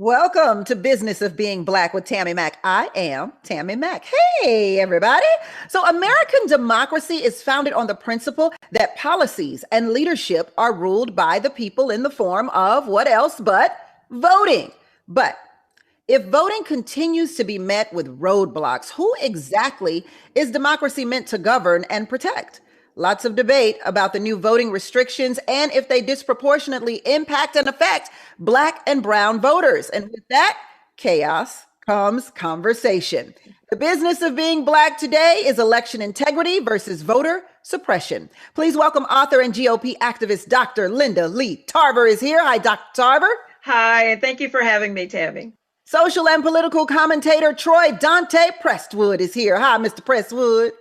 Welcome to Business of Being Black with Tammi Mac. I am Tammi Mac. Hey, everybody. So American democracy is founded on the principle that policies and leadership are ruled by the people in the form of what else but voting. But if voting continues to be met with roadblocks, who exactly is democracy meant to govern and protect? Lots of debate about the new voting restrictions and if they disproportionately impact and affect Black and brown voters. And with that chaos comes conversation. The business of being Black today is election integrity versus voter suppression. Please welcome author and GOP activist Dr. Lee Tarver is here. Hi, Dr. Tarver. Hi, and thank you for having me, Tammi. Social and political commentator Donte Prestwood is here. Hi, Mr. Prestwood.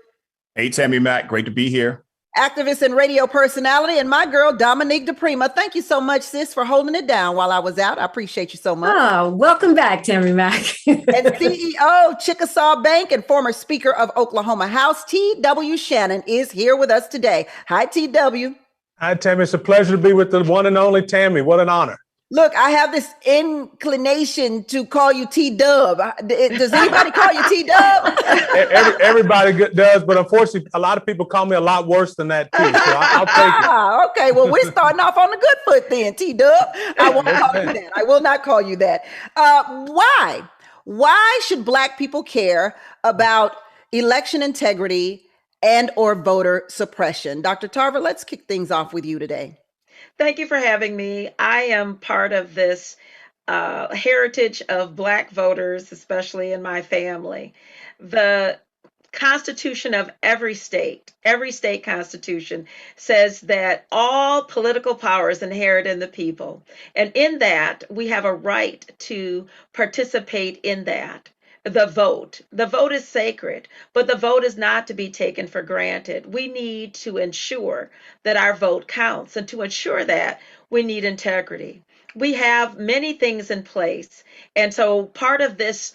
Hey, Tammi Mac, great to be here. Activist and radio personality, and my girl, Dominique Diprima. Thank you so much, sis, for holding it down while I was out. I appreciate you so much. Oh, welcome back, Tammi Mac. And CEO, Chickasaw Bank and former Speaker of Oklahoma House, T.W. Shannon, is here with us today. Hi, T.W. Hi, Tammi. It's a pleasure to be with the one and only Tammi. What an honor. Look, I have this inclination to call you T-Dub. Does anybody call you T-Dub? Everybody does, but unfortunately, a lot of people call me a lot worse than that, too. So I'll take it. Okay, well, we're starting off on the good foot then, T-Dub. I won't call you that. I will not call you that. Why? Why should Black people care about election integrity and or voter suppression? Dr. Tarver, let's kick things off with you today. Thank you for having me. I am part of this heritage of Black voters, especially in my family. The Constitution of every state constitution says that all political power is inherent in the people. And in that, we have a right to participate in that. The vote is sacred, but the vote is not to be taken for granted. We need to ensure that our vote counts. And to ensure that, we need integrity. We have many things in place. And so part of this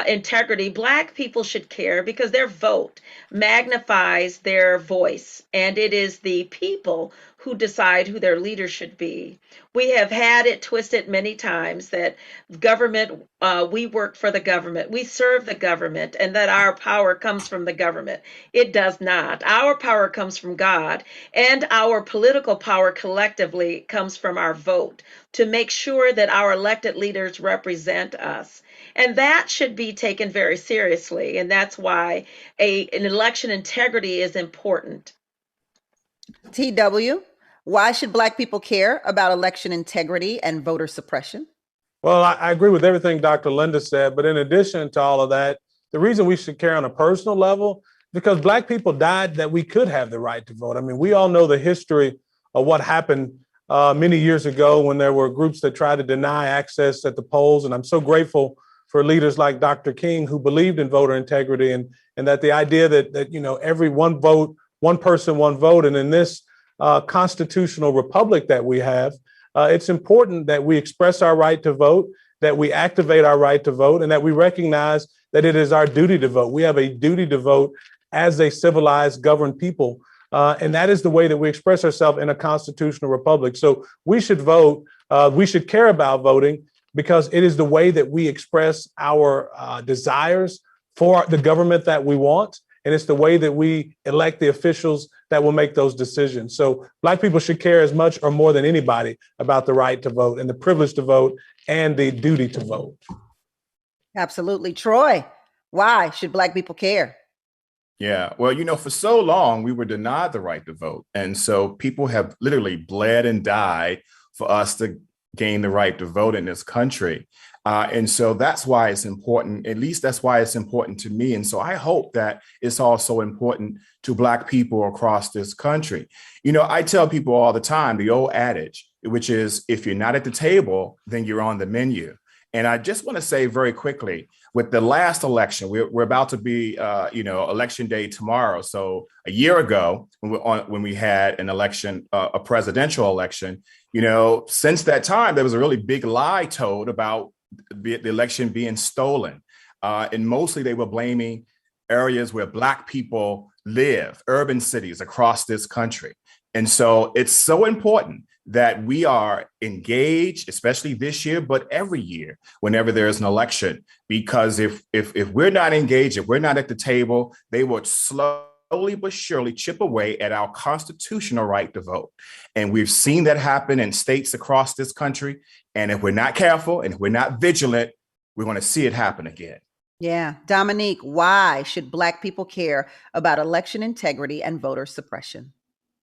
integrity, Black people should care because their vote magnifies their voice, and it is the people who decide who their leader should be. We have had it twisted many times that government, we work for the government, we serve the government, and that our power comes from the government. It does not. Our power comes from God, and our political power collectively comes from our vote to make sure that our elected leaders represent us. And that should be taken very seriously. And that's why an election integrity is important. TW, why should Black people care about election integrity and voter suppression? Well, I agree with everything Dr. Linda said. But in addition to all of that, the reason we should care on a personal level, because Black people died that we could have the right to vote. I mean, we all know the history of what happened many years ago when there were groups that tried to deny access at the polls. And I'm so grateful for leaders like Dr. King, who believed in voter integrity and that the idea that every one vote, one person, one vote. And in this constitutional republic that we have, it's important that we express our right to vote, that we activate our right to vote, and that we recognize that it is our duty to vote. We have a duty to vote as a civilized, governed people. And that is the way that we express ourselves in a constitutional republic. So we should vote. We should care about voting, because it is the way that we express our desires for the government that we want. And it's the way that we elect the officials that will make those decisions. So Black people should care as much or more than anybody about the right to vote and the privilege to vote and the duty to vote. Absolutely. Troy, why should Black people care? Yeah, well, for so long, we were denied the right to vote. And so people have literally bled and died for us to gain the right to vote in this country. And so that's why it's important. At least that's why it's important to me. And so I hope that it's also important to Black people across this country. I tell people all the time, the old adage, which is, if you're not at the table, then you're on the menu. And I just want to say very quickly, with the last election, we're about to be, election day tomorrow. So a year ago, when we had an election, a presidential election, since that time, there was a really big lie told about the election being stolen. And mostly they were blaming areas where Black people live, urban cities across this country. And so it's so important that we are engaged, especially this year, but every year, whenever there is an election, because if we're not engaged, if we're not at the table, they will slowly but surely chip away at our constitutional right to vote. And we've seen that happen in states across this country. And if we're not careful and if we're not vigilant, we're going to see it happen again. Yeah. Dominique, why should Black people care about election integrity and voter suppression?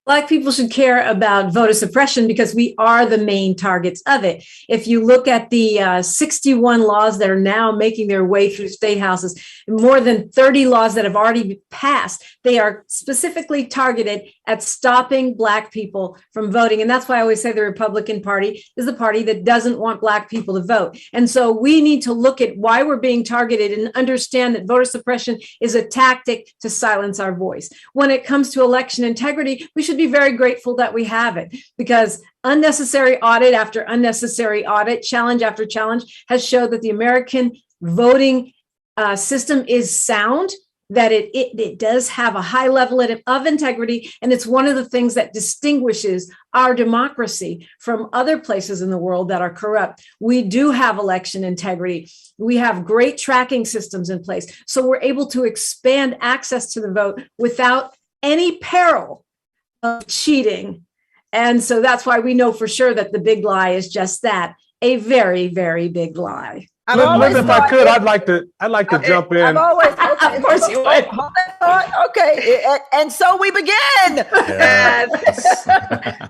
Black people should care about voter suppression because we are the main targets of it. If you look at the 61 laws that are now making their way through state houses, more than 30 laws that have already passed, they are specifically targeted at stopping Black people from voting. And that's why I always say the Republican Party is the party that doesn't want Black people to vote. And so we need to look at why we're being targeted and understand that voter suppression is a tactic to silence our voice. When it comes to election integrity, we should be very grateful that we have it, because unnecessary audit after unnecessary audit, challenge after challenge has showed that the American voting system is sound, that it does have a high level of integrity. And it's one of the things that distinguishes our democracy from other places in the world that are corrupt. We do have election integrity. We have great tracking systems in place. So we're able to expand access to the vote without any peril of cheating. And so that's why we know for sure that the big lie is just that, a very, very big lie. Linda, if I could, I'd like to jump in. I've always, Of course you would. Hold that thought. Okay. And so we begin. Yes.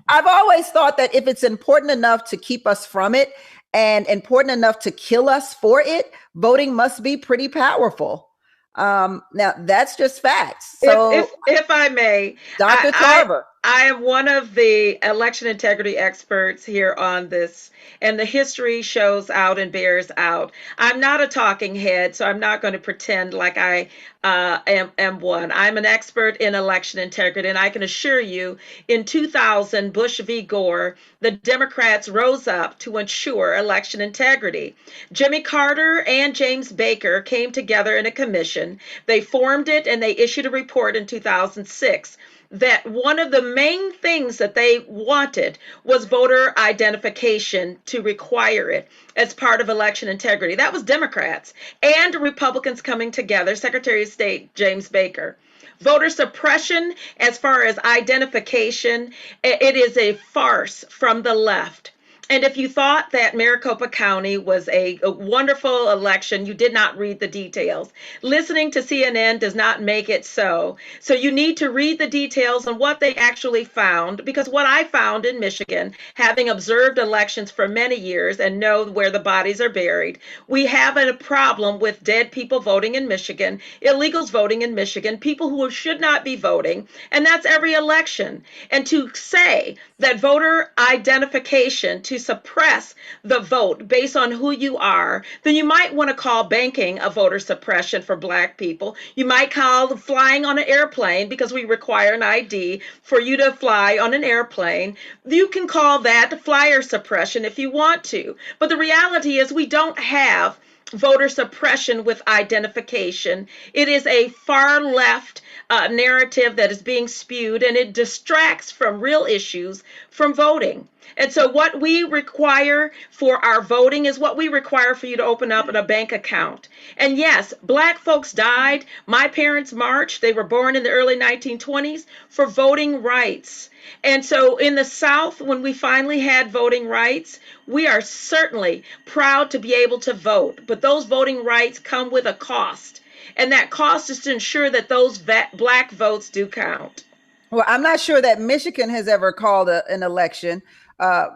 I've always thought that if it's important enough to keep us from it and important enough to kill us for it, voting must be pretty powerful. Now that's just facts. So if I may, Dr. Tarver. I am one of the election integrity experts here on this, and the history shows out and bears out. I'm not a talking head, so I'm not going to pretend like I am one. I'm an expert in election integrity, and I can assure you, in 2000, Bush v. Gore, the Democrats rose up to ensure election integrity. Jimmy Carter and James Baker came together in a commission. They formed it, and they issued a report in 2006. That one of the main things that they wanted was voter identification to require it as part of election integrity. That was Democrats and Republicans coming together, Secretary of State James Baker. Voter suppression, as far as identification, it is a farce from the left. And if you thought that Maricopa County was a wonderful election, you did not read the details. Listening to CNN does not make it so. So you need to read the details on what they actually found, because what I found in Michigan, having observed elections for many years and know where the bodies are buried, we have a problem with dead people voting in Michigan, illegals voting in Michigan, people who should not be voting, and that's every election. And to say that voter identification to suppress the vote based on who you are, then you might want to call banking a voter suppression for Black people. You might call flying on an airplane, because we require an ID for you to fly on an airplane. You can call that flyer suppression if you want to. But the reality is we don't have voter suppression with identification. It is a far left narrative that is being spewed, and it distracts from real issues from voting. And so what we require for our voting is what we require for you to open up a bank account. And yes, Black folks died. My parents marched. They were born in the early 1920s for voting rights. And so in the South, when we finally had voting rights, we are certainly proud to be able to vote. But those voting rights come with a cost. And that cost is to ensure that those Black votes do count. Well, I'm not sure that Michigan has ever called an election. But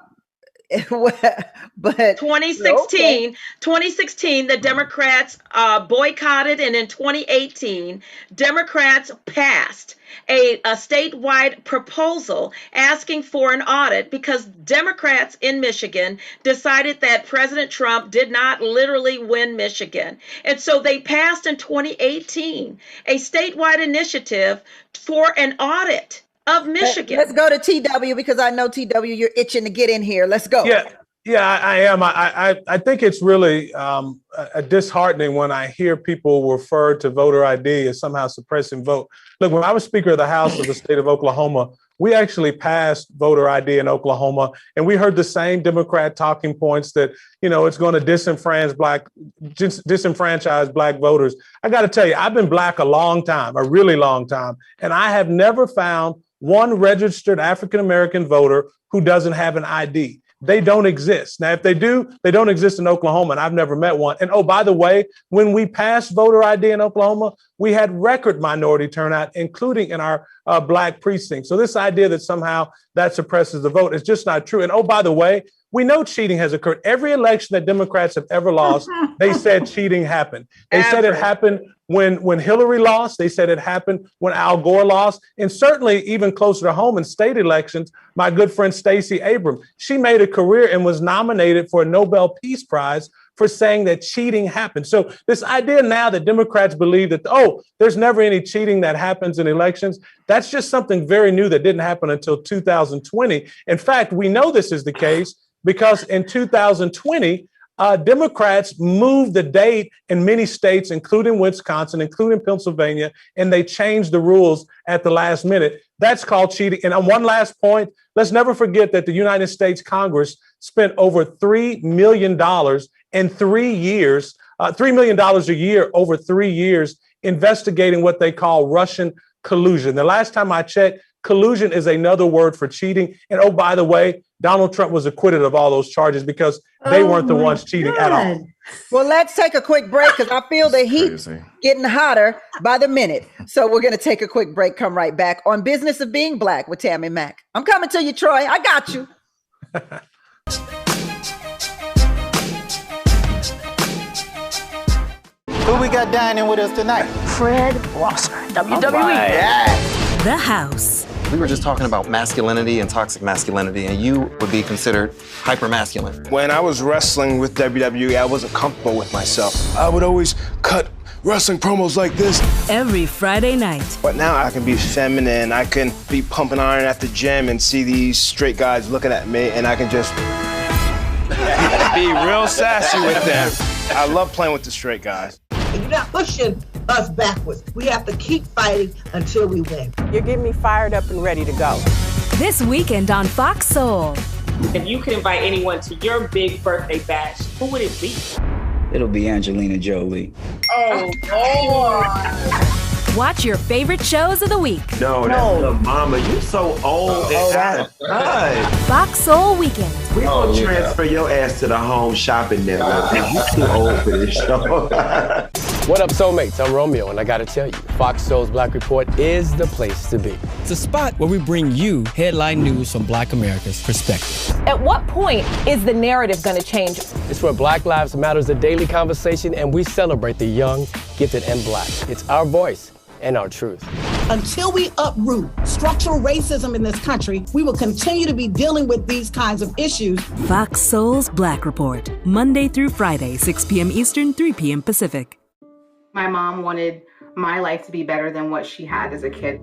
2016, the Democrats boycotted, and in 2018, Democrats passed a statewide proposal asking for an audit, because Democrats in Michigan decided that President Trump did not literally win Michigan. And so they passed in 2018 a statewide initiative for an audit of Michigan. Let's go to TW, because I know TW, you're itching to get in here. Let's go. Yeah, I am. I think it's really disheartening when I hear people refer to voter ID as somehow suppressing vote. Look, when I was Speaker of the House of the state of Oklahoma, we actually passed voter ID in Oklahoma, and we heard the same Democrat talking points that, it's going to disenfranchise Black voters. I got to tell you, I've been Black a long time, a really long time, and I have never found one registered African-American voter who doesn't have an ID. They don't exist. Now, if they do, they don't exist in Oklahoma, and I've never met one. And oh, by the way, when we passed voter ID in Oklahoma, we had record minority turnout, including in our Black precincts. So this idea that somehow that suppresses the vote is just not true. And oh, by the way, we know cheating has occurred. Every election that Democrats have ever lost, they said cheating happened. They said it happened when Hillary lost. They said it happened when Al Gore lost. And certainly even closer to home in state elections, my good friend Stacey Abrams, she made a career and was nominated for a Nobel Peace Prize for saying that cheating happened. So this idea now that Democrats believe that, there's never any cheating that happens in elections, that's just something very new that didn't happen until 2020. In fact, we know this is the case because in 2020, Democrats moved the date in many states, including Wisconsin, including Pennsylvania, and they changed the rules at the last minute. That's called cheating. And on one last point, let's never forget that the United States Congress spent over $3 million in 3 years, $3 million a year over 3 years, investigating what they call Russian collusion. The last time I checked, collusion is another word for cheating. And oh, by the way, Donald Trump was acquitted of all those charges because they weren't the ones cheating at all. Well, let's take a quick break because I feel the heat getting hotter by the minute. So we're going to take a quick break, come right back on Business of Being Black with Tammi Mac. I'm coming to you, Troy. I got you. Who we got dining with us tonight? Fred Rosser, WWE. Right. Yeah. The House. We were just talking about masculinity and toxic masculinity, and you would be considered hyper-masculine. When I was wrestling with WWE, I wasn't comfortable with myself. I would always cut wrestling promos like this. Every Friday night. But now I can be feminine. I can be pumping iron at the gym and see these straight guys looking at me, and I can just be real sassy with them. I love playing with the straight guys. You're not pushing us backwards. We have to keep fighting until we win. You're getting me fired up and ready to go. This weekend on Fox Soul. If you could invite anyone to your big birthday bash, who would it be? It'll be Angelina Jolie. Oh, Lord. Watch your favorite shows of the week. No, that's little mama. You so old and out of time. Fox Soul Weekend. We gonna transfer your ass to the Home Shopping Network. You too old for this show. What up, soulmates? I'm Romeo, and I gotta tell you, Fox Soul's Black Report is the place to be. It's a spot where we bring you headline news from Black America's perspective. At what point is the narrative gonna change? It's where Black Lives Matter is a daily conversation, and we celebrate the young, gifted, and Black. It's our voice and our truth. Until we uproot structural racism in this country, we will continue to be dealing with these kinds of issues. Fox Soul's Black Report, Monday through Friday, 6 p.m. Eastern, 3 p.m. Pacific. My mom wanted my life to be better than what she had as a kid.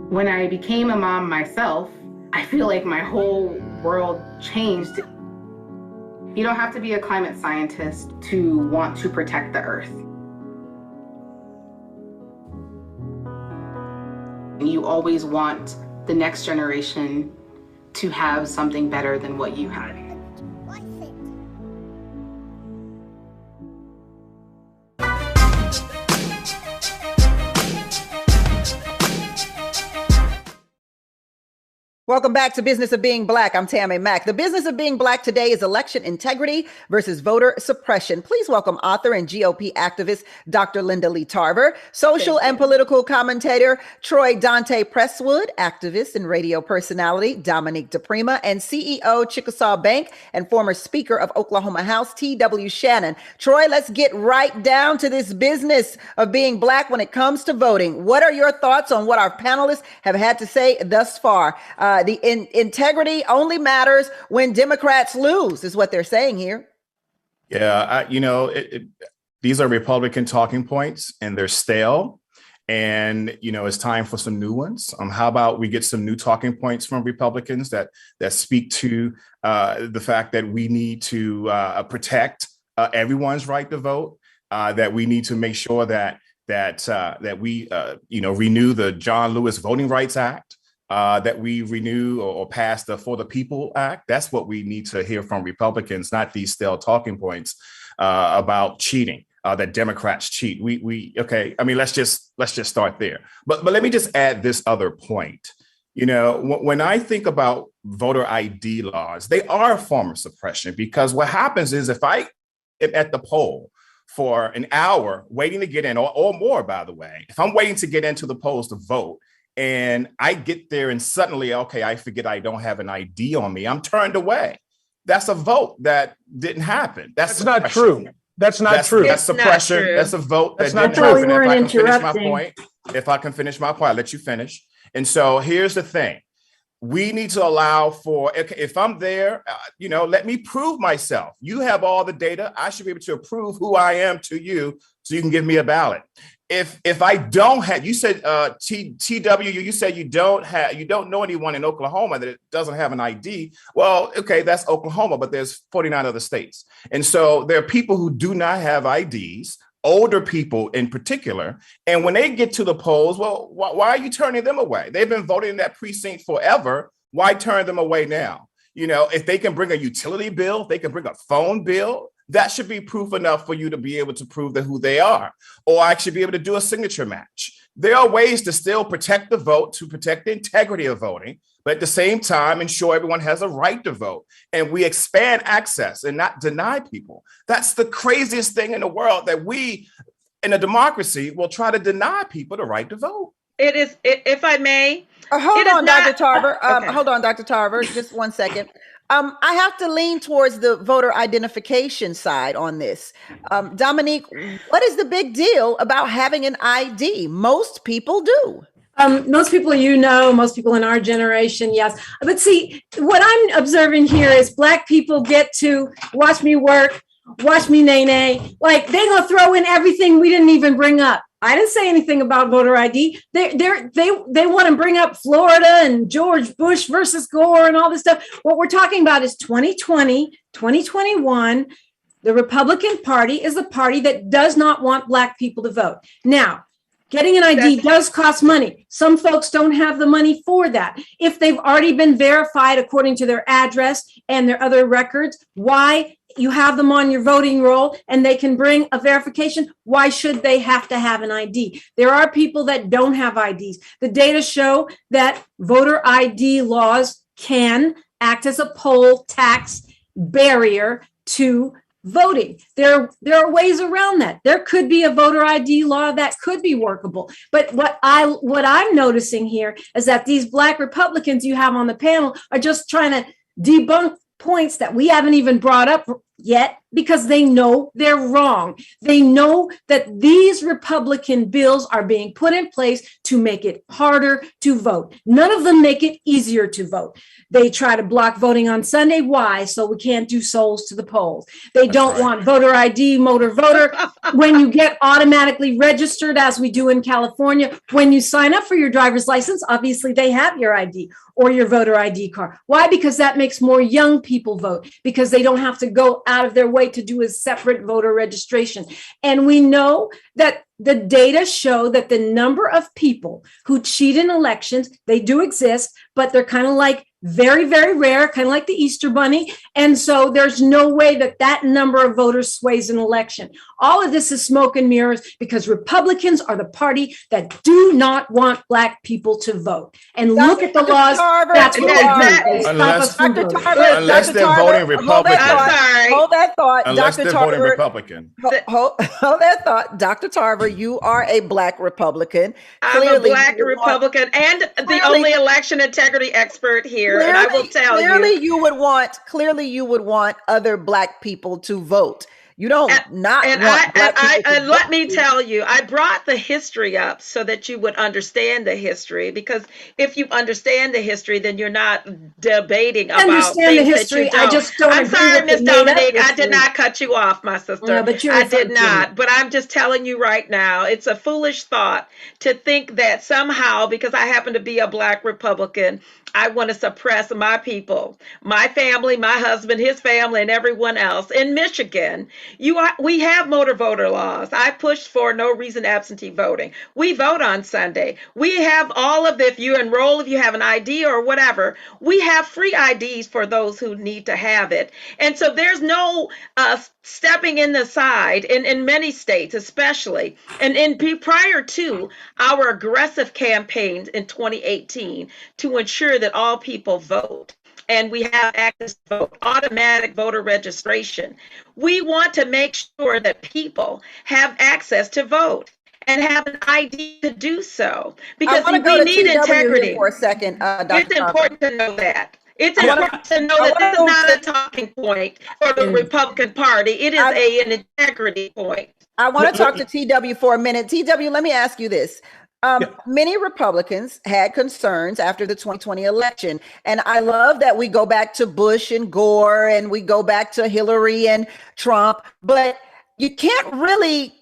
When I became a mom myself, I feel like my whole world changed. You don't have to be a climate scientist to want to protect the earth. You always want the next generation to have something better than what you had. Welcome back to Business of Being Black. I'm Tammi Mac. The business of being Black today is election integrity versus voter suppression. Please welcome author and GOP activist Dr. Lee Tarver, social and political commentator Donte, Prestwood, activist and radio personality Dominique Diprima, and CEO Chickasaw Bank and former Speaker of Oklahoma House T.W. Shannon. Troy, let's get right down to this business of being Black when it comes to voting. What are your thoughts on what our panelists have had to say thus far? The integrity only matters when Democrats lose, is what they're saying here. Yeah, these are Republican talking points, and they're stale. And it's time for some new ones. How about we get some new talking points from Republicans that speak to the fact that we need to protect everyone's right to vote. That we need to make sure that we renew the John Lewis Voting Rights Act. that we renew or pass the For the People Act. That's what we need to hear from Republicans, not these stale talking points about cheating, that Democrats cheat. Okay. I mean, let's just start there. But let me just add this other point. You know, when I think about voter ID laws, they are a form of suppression, because what happens is if I am at the poll for an hour waiting to get in, or more, by the way, if I'm waiting to get into the polls to vote, and I get there and suddenly, okay, I forget I don't have an ID on me, I'm turned away. That's a vote that didn't happen. That's not true. That's not true. That's suppression. Not true. That's a vote That's that not didn't true. happen. We If I can finish my point, I'll let you finish. And so here's the thing. We need to allow for, if I'm there, let me prove myself. You have all the data. I should be able to prove who I am to you so you can give me a ballot. If I don't have, you said TW, you said you don't know anyone in Oklahoma that doesn't have an ID. Well, okay, that's Oklahoma, but there's 49 other states. And so there are people who do not have IDs, older people in particular. And when they get to the polls, well, why are you turning them away? They've been voting in that precinct forever. Why turn them away now? If they can bring a utility bill, if they can bring a phone bill, that should be proof enough for you to be able to prove that who they are, or I should be able to do a signature match. There are ways to still protect the vote, to protect the integrity of voting, but at the same time, ensure everyone has a right to vote. And we expand access and not deny people. That's the craziest thing in the world, that we, in a democracy, will try to deny people the right to vote. It is, if I may. Hold on, Dr. Tarver. Okay. Hold on, Dr. Tarver. Just 1 second. I have to lean towards the voter identification side on this. Dominique, what is the big deal about having an ID? Most people do. Most people most people in our generation, yes. But see, what I'm observing here is Black people get to watch me work, watch me nay-nay. Like, they gonna throw in everything we didn't even bring up. I didn't say anything about voter ID. They want to bring up Florida and George Bush versus Gore and all this stuff. What we're talking about is 2020, 2021. The Republican Party is the party that does not want Black people to vote. Now, getting an ID does cost money. Some folks don't have the money for that. If they've already been verified according to their address and their other records, why you have them on your voting roll and they can bring a verification, why should they have to have an ID? There are people that don't have IDs. The data show that voter ID laws can act as a poll tax barrier to voting. There are ways around that. There could be a voter ID law that could be workable. But what I'm noticing here is that these Black Republicans you have on the panel are just trying to debunk points that we haven't even brought up yet, because they know they're wrong. They know that these Republican bills are being put in place to make it harder to vote. None of them make it easier to vote. They try to block voting on Sunday. Why? So we can't do souls to the polls. They don't want voter ID, motor voter. When you get automatically registered, as we do in California, when you sign up for your driver's license, obviously they have your ID or your voter ID card. Why? Because that makes more young people vote, because they don't have to go out of their way to do a separate voter registration. And we know that the data show that the number of people who cheat in elections, they do exist, but they're kind of like very, very rare, kind of like the Easter Bunny. And so there's no way that that number of voters sways an election. All of this is smoke and mirrors, because Republicans are the party that do not want Black people to vote. And look at the laws. That's what they do. Unless they're voting Republican. Hold that thought. Unless Dr. they're voting Tarver, Republican. Hold that thought. Dr. Tarver, you are a Black Republican. I'm a Black Republican and the only election integrity expert here. And I will tell you clearly you would want other Black people to vote. You don't let me tell you, I brought the history up so that you would understand the history, because if you understand the history, then you're not debating about things that you don't. I'm sorry, Ms. Dominique, I did not cut you off, my sister. No, but I did not. But I'm just telling you right now, it's a foolish thought to think that somehow, because I happen to be a Black Republican, I want to suppress my people, my family, my husband, his family, and everyone else. In Michigan, we have motor voter laws. I pushed for no reason absentee voting. We vote on Sunday. We have all of, if you enroll, if you have an ID or whatever, we have free IDs for those who need to have it. And so there's no stepping in the side in many states, especially, and prior to our aggressive campaigns in 2018 to ensure that all people vote. And we have access to vote, automatic voter registration. We want to make sure that people have access to vote and have an ID to do so, because we need integrity. For a second, Dr. It's important to know that. It's important to know that this is not a talking point for the Republican Party. It is an integrity point. I want to talk to TW for a minute. TW, let me ask you this. Many Republicans had concerns after the 2020 election. And I love that we go back to Bush and Gore and we go back to Hillary and Trump, but you can't really,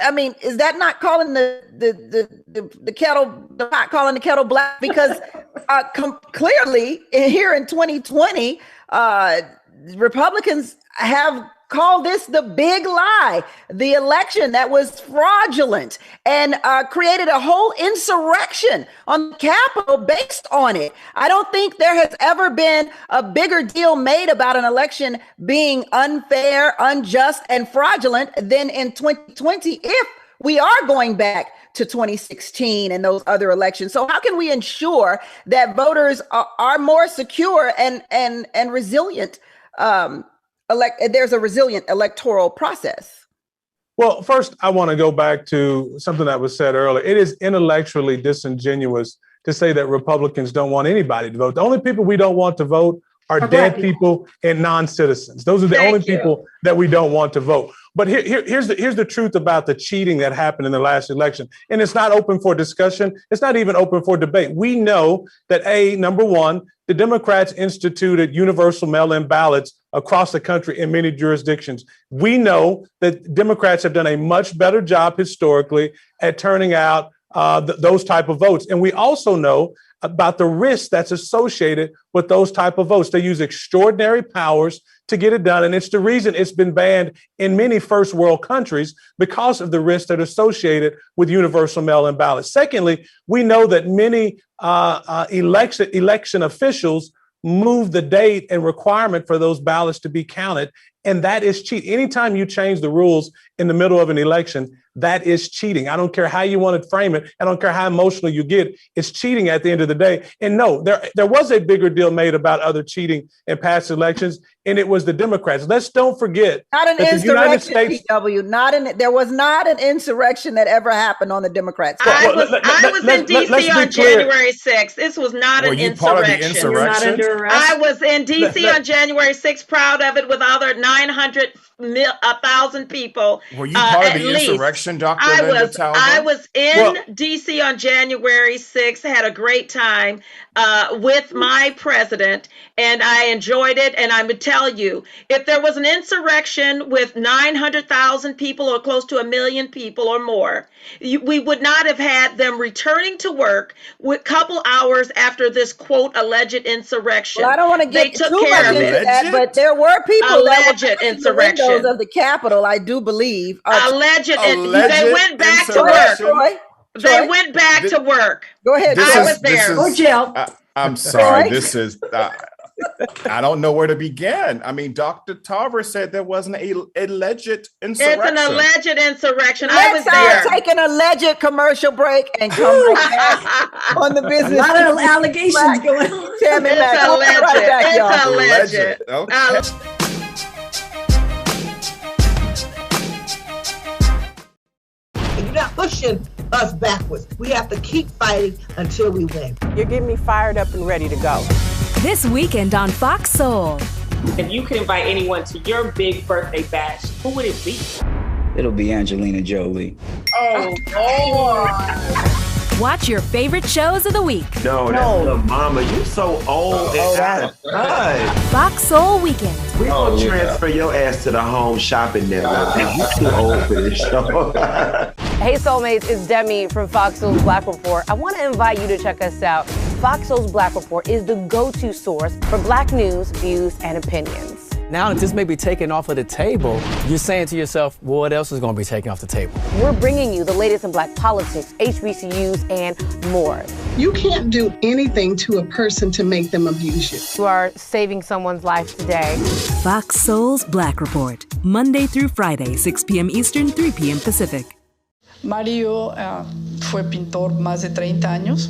I mean, is that not calling the kettle, the pot calling the kettle black? Because clearly here in 2020, Republicans have called this the big lie, the election that was fraudulent, and created a whole insurrection on the Capitol based on it. I don't think there has ever been a bigger deal made about an election being unfair, unjust, and fraudulent than in 2020, if we are going back to 2016 and those other elections. So how can we ensure that voters are more secure and resilient? There's a resilient electoral process. Well, first, I want to go back to something that was said earlier. It is intellectually disingenuous to say that Republicans don't want anybody to vote. The only people we don't want to vote are dead people and non-citizens. Those are the only people that we don't want to vote. But here's the truth about the cheating that happened in the last election. And it's not open for discussion. It's not even open for debate. We know that number one, the Democrats instituted universal mail-in ballots across the country in many jurisdictions. We know that Democrats have done a much better job historically at turning out those type of votes. And we also know about the risk that's associated with those type of votes. They use extraordinary powers to get it done. And it's the reason it's been banned in many first world countries, because of the risks that are associated with universal mail-in ballots. Secondly, we know that many election officials move the date and requirement for those ballots to be counted. And that is cheat. Anytime you change the rules in the middle of an election, that is cheating. I don't care how you want to frame it. I don't care how emotional you get. It's cheating at the end of the day. And no, there was a bigger deal made about other cheating in past elections, and it was the Democrats. Let's don't forget. Not an insurrection, PW. There was not an insurrection that ever happened on the Democrats. I was in D.C. on January 6th. This was not an insurrection. I was in D.C. on January 6th, proud of it, with other 1,000 people. Were you part of the insurrection, Dr. I was in D.C. on January 6th, had a great time with my president, and I enjoyed it. And I would tell you, if there was an insurrection with 900,000 people or close to 1 million people or more, we would not have had them returning to work a couple hours after this, quote, alleged insurrection. Well, I don't want to get too much into that, but there were people that were in the windows of the Capitol, I do believe. Alleged. They went back to work. They went back to work. Go ahead. I was there. Go jail. I'm sorry. This is, I don't know where to begin. I mean, Dr. Tarver said there wasn't an alleged insurrection. It's an alleged insurrection. I was there. Take an alleged commercial break and come right back on the business. A lot of allegations going on. Tammi Mac. It's alleged. Okay. You're not pushing us backwards. We have to keep fighting until we win. You're getting me fired up and ready to go. This weekend on Fox Soul. If you could invite anyone to your big birthday bash, who would it be? It'll be Angelina Jolie. Oh, Lord. Watch your favorite shows of the week. No, that's the mama. You so old and out of time. Fox Soul Weekend. We're going to transfer your ass to the Home Shopping Network. You too old for this show. Hey, Soulmates, it's Demi from Fox Soul's Black Report. I want to invite you to check us out Fox Soul's Black Report is the go-to source for Black news, views, and opinions. Now that this may be taken off of the table, you're saying to yourself, well, what else is going to be taken off the table? We're bringing you the latest in Black politics, HBCUs, and more. You can't do anything to a person to make them abuse you. You are saving someone's life today. Fox Soul's Black Report, Monday through Friday, 6 p.m. Eastern, 3 p.m. Pacific. Mario fue pintor más de 30 años.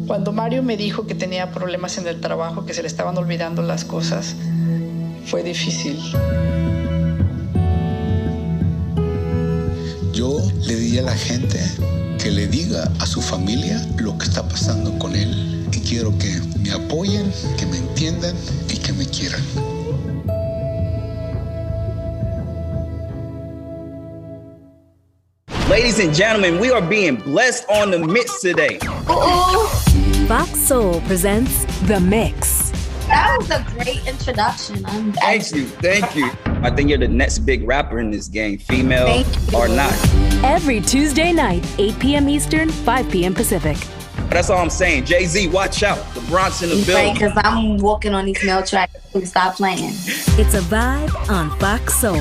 Cuando Mario me dijo que tenía problemas en el trabajo, que se le estaban olvidando las cosas, fue difícil. Yo le diría a la gente que le diga a su familia lo que está pasando con él. Y quiero que me apoyen, que me entiendan y que me quieran. Ladies and gentlemen, we are being blessed on the mix today. Fox Soul presents The Mix. That was a great introduction. Thank you. I think you're the next big rapper in this game, female or not. Every Tuesday night, 8 p.m. Eastern, 5 p.m. Pacific. That's all I'm saying. Jay-Z, watch out. The Bronx in the building. Because I'm walking on these male tracks. Stop playing. It's a vibe on Fox Soul.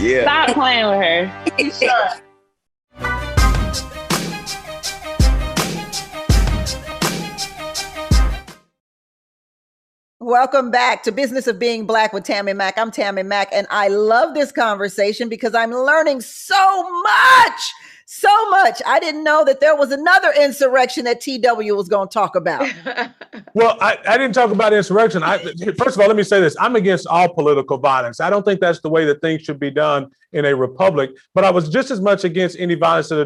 Yeah. Stop playing with her. Sure. Welcome back to Business of Being Black with Tammi Mac. I'm Tammi Mac, and I love this conversation because I'm learning so much. I didn't know that there was another insurrection that TW was going to talk about. Well, I didn't talk about insurrection. First of all, let me say this. I'm against all political violence. I don't think that's the way that things should be done in a republic. But I was just as much against any violence that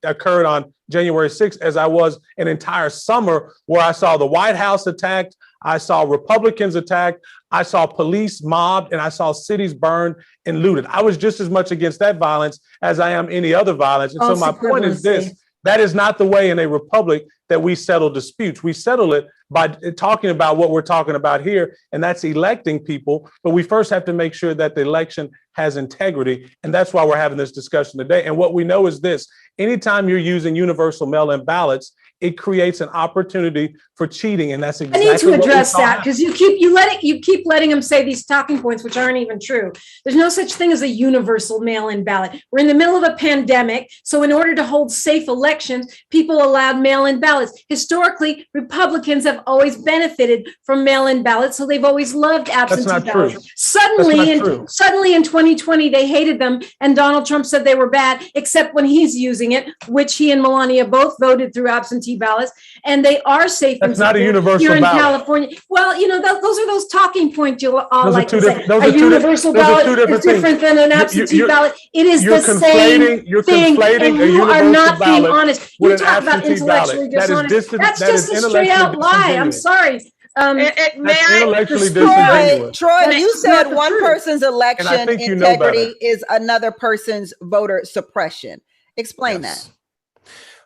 occurred on January 6th as I was an entire summer where I saw the White House attacked, I saw Republicans attacked, I saw police mobbed, and I saw cities burned and looted. I was just as much against that violence as I am any other violence. And so my point is this: that is not the way in a republic that we settle disputes. We settle it by talking about what we're talking about here, and that's electing people. But we first have to make sure that the election has integrity, and that's why we're having this discussion today. And what we know is this: anytime you're using universal mail-in ballots, it creates an opportunity for cheating, and that's exactly. I need to address that because you keep letting them say these talking points, which aren't even true. There's no such thing as a universal mail-in ballot. We're in the middle of a pandemic, so in order to hold safe elections, people allowed mail-in ballots. Historically, Republicans have always benefited from mail-in ballots, so they've always loved absentee ballots. Suddenly in 2020, they hated them, and Donald Trump said they were bad, except when he's using it, which he and Melania both voted through absentee ballots, and they are safe. That's not a universal here in ballot. California. Well, those are those talking points you all Those like to say. those A are two universal ballot is different than an absentee ballot. It is the same thing, and you are not being honest. You talk about intellectually dishonest. That's just a straight out lie. I'm sorry. Intellectually disingenuous. Troy, you said one person's election integrity is another person's voter suppression. Explain that.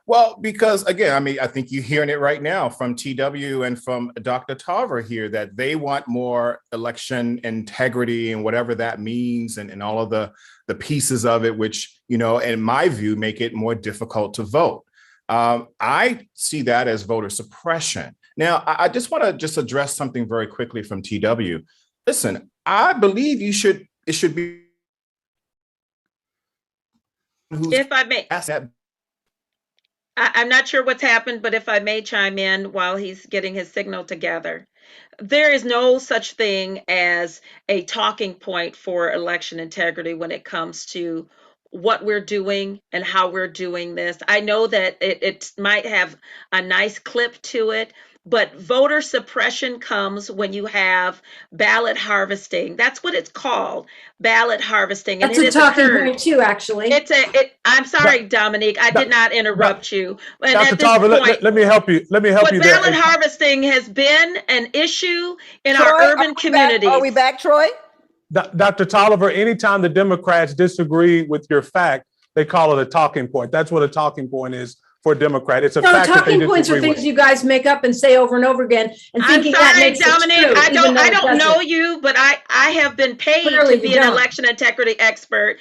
Well, because again, I mean, I think you're hearing it right now from TW and from Dr. Tarver here that they want more election integrity and whatever that means and all of the pieces of it, which, in my view, make it more difficult to vote. I see that as voter suppression. Now, I just want to address something very quickly from TW. Listen, I believe it should be. If I may. I'm not sure what's happened, but if I may chime in while he's getting his signal together. There is no such thing as a talking point for election integrity when it comes to what we're doing and how we're doing this. I know that it might have a nice clip to it, but voter suppression comes when you have ballot harvesting. That's what it's called, ballot harvesting. That's a talking point too, actually. I'm sorry, Dominique, I did not interrupt you. And Dr. Tarver, let me help you. Let me help you there. Ballot harvesting has been an issue in our urban communities. Are we back, Troy? Dr. Tolliver, anytime the Democrats disagree with your fact, they call it a talking point. That's what a talking point is for a Democrat. It's a No, fact that they talking points are disagree things with. you guys make up and say over and over again, and I'm thinking that sorry, makes Dominique. it true. I don't doesn't. know you, but I have been paid Clearly to be you an don't. election integrity expert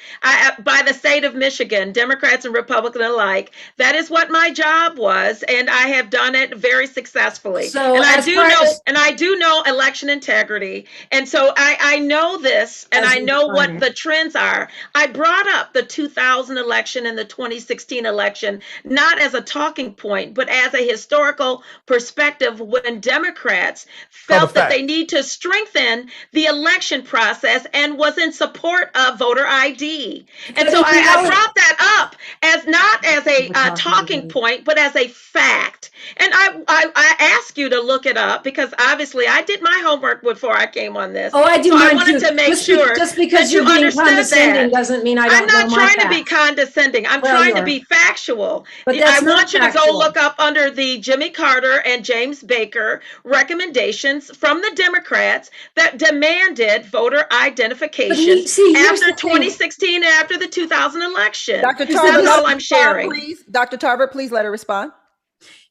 by the state of Michigan, Democrats and Republicans alike. That is what my job was, and I have done it very successfully. So and I as do far know, as- and I do know election integrity, and so I know this, and As I you know define what it. the trends are. I brought up the 2000 election and the 2016 election not as a talking point, but as a historical perspective when Democrats felt that they need to strengthen the election process and was in support of voter ID. And so I brought that up as not as a talking point, but as a fact. And I ask you to look it up because obviously I did my homework before I came on this. Oh, I do so mine I wanted too. to make sure just because that you're you being understood condescending that. doesn't mean I don't I'm not know my trying to be facts. condescending. I'm Well, trying you to are. be factual. But that's I not want you to go factual. look up under the Jimmy Carter and James Baker recommendations from the Democrats that demanded voter identification after 2016 and after the 2000 election. Dr. That's Tarver, all I'm sharing. please. Dr. Tarver, please let her respond.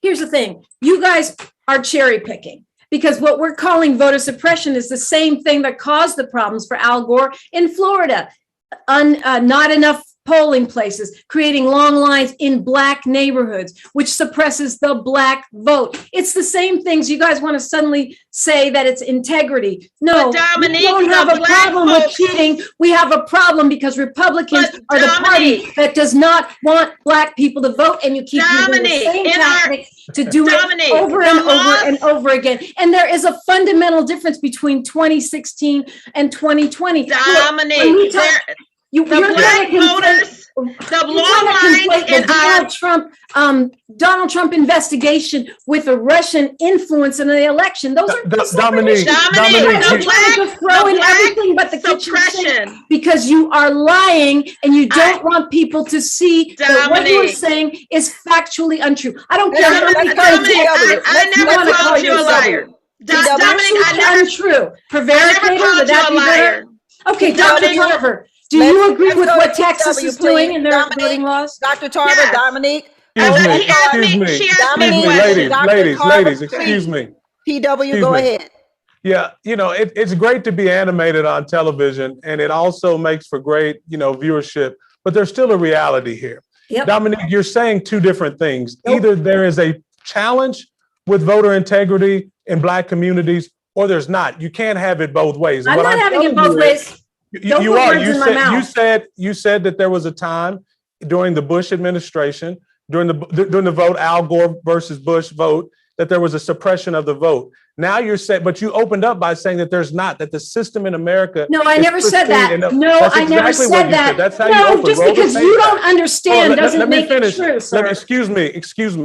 Here's the thing. You guys are cherry picking because what we're calling voter suppression is the same thing that caused the problems for Al Gore in Florida. Not enough polling places, creating long lines in Black neighborhoods, which suppresses the Black vote. It's the same things. You guys want to suddenly say that it's integrity. No, But Dominique, we don't have the a Black problem with cheating. We have a problem because Republicans are the party that does not want Black people to vote, and you keep using the same tactic to do it over and over and over again. And there is a fundamental difference between 2016 and 2020. Dominique, the Black voters, the long lines in our Donald Trump investigation with a Russian influence in the election. Those are Dominique, just throw in everything but the kitchen sink because you are lying and you don't want people to see that what you are saying is factually untrue. I don't care how many times I never called you a liar. Dominique, untrue. Prevaricator, would that be better? Okay, Dr. Tarver. Do you agree with what Texas is doing in their voting laws? Dr. Tarver, Dominique. Excuse me, ladies, excuse me. PW, go ahead. Yeah, it's great to be animated on television, and it also makes for great, viewership, but there's still a reality here. Yep. Dominique, you're saying two different things. Either there is a challenge with voter integrity in Black communities, or there's not. You can't have it both ways. I'm not having it both ways. You are. You said that there was a time during the Bush administration, during the vote, Al Gore versus Bush vote, that there was a suppression of the vote. Now you're saying, but you opened up by saying that there's not, that the system in America. No, I never said that. No, I never said that. That's how you open. Just because you don't understand doesn't make it true, sir. Excuse me.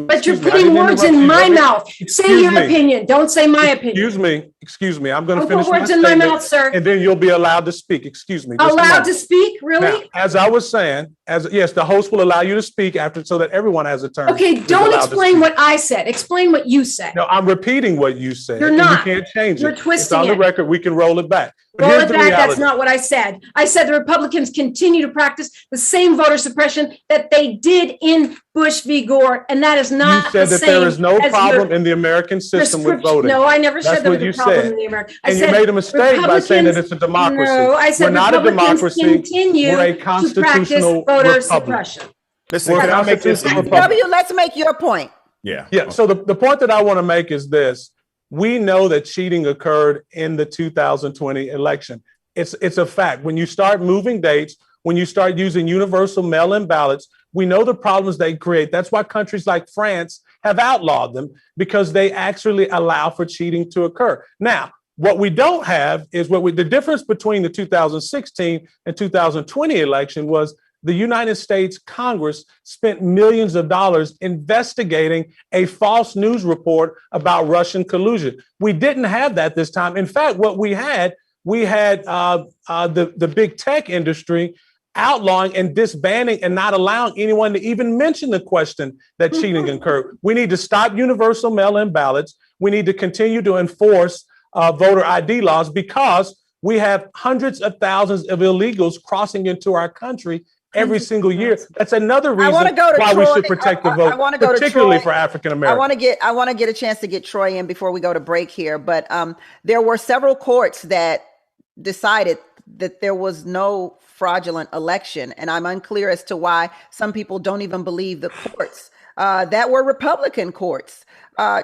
But you're putting words in my mouth. Say your opinion. Don't say my opinion. Excuse me. I'm going to finish my statement. Put words in my mouth, sir. And then you'll be allowed to speak. Excuse me. Allowed to speak? Really? Now, as I was saying, yes, the host will allow you to speak after so that everyone has a turn. Okay, don't explain what I said. Explain what you said. No, I'm repeating what you said. You're not. You can't change it. You're twisting it. It's on the record. We can roll it back. Roll it back. That's not what I said. I said the Republicans continue to practice the same voter suppression that they did in Bush v. Gore, and that is not the same. You said that there is no problem in the American system with voting. No, I never said there was a problem in the American. And you made a mistake by saying that it's a democracy. No, I said we're not a democracy. We're a constitutional voter republic. suppression. Listen, can I make this? W, let's make your point. Yeah. So the point that I want to make is this. We know that cheating occurred in the 2020 election. It's a fact. When you start moving dates, when you start using universal mail-in ballots, we know the problems they create. That's why countries like France have outlawed them, because they actually allow for cheating to occur. Now, what we don't have is the difference between the 2016 and 2020 election was the United States Congress spent millions of dollars investigating a false news report about Russian collusion. We didn't have that this time. In fact, what we had the big tech industry outlawing and disbanding and not allowing anyone to even mention the question that cheating occurred. We need to stop universal mail-in ballots. We need to continue to enforce voter ID laws, because we have hundreds of thousands of illegals crossing into our country every single year. That's another reason why we should protect the vote, particularly for African Americans. I want to get a chance to get Troy in before we go to break here. But there were several courts that decided that there was no fraudulent election, and I'm unclear as to why some people don't even believe the courts that were Republican courts.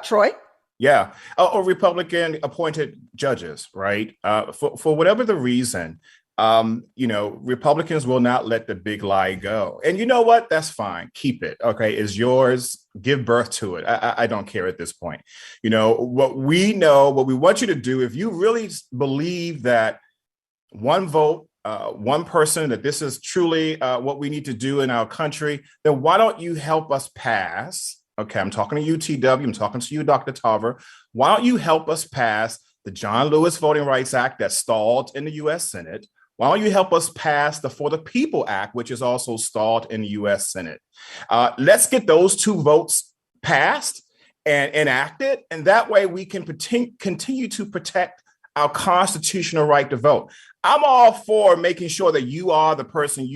Troy? Yeah, or Republican appointed judges, right? For whatever the reason, Republicans will not let the big lie go. And you know what? That's fine. Keep it. Okay, it's yours. Give birth to it. I don't care at this point. What we want you to do, if you really believe that one vote, one person, that this is truly what we need to do in our country, then why don't you help us pass? Okay, I'm talking to UTW. I'm talking to you, Dr. Tarver. Why don't you help us pass the John Lewis Voting Rights Act that stalled in the U.S. Senate? Why don't you help us pass the For the People Act, which is also stalled in the U.S. Senate? Let's get those two votes passed and enacted, and that way we can continue to protect our constitutional right to vote. I'm all for making sure that you are the person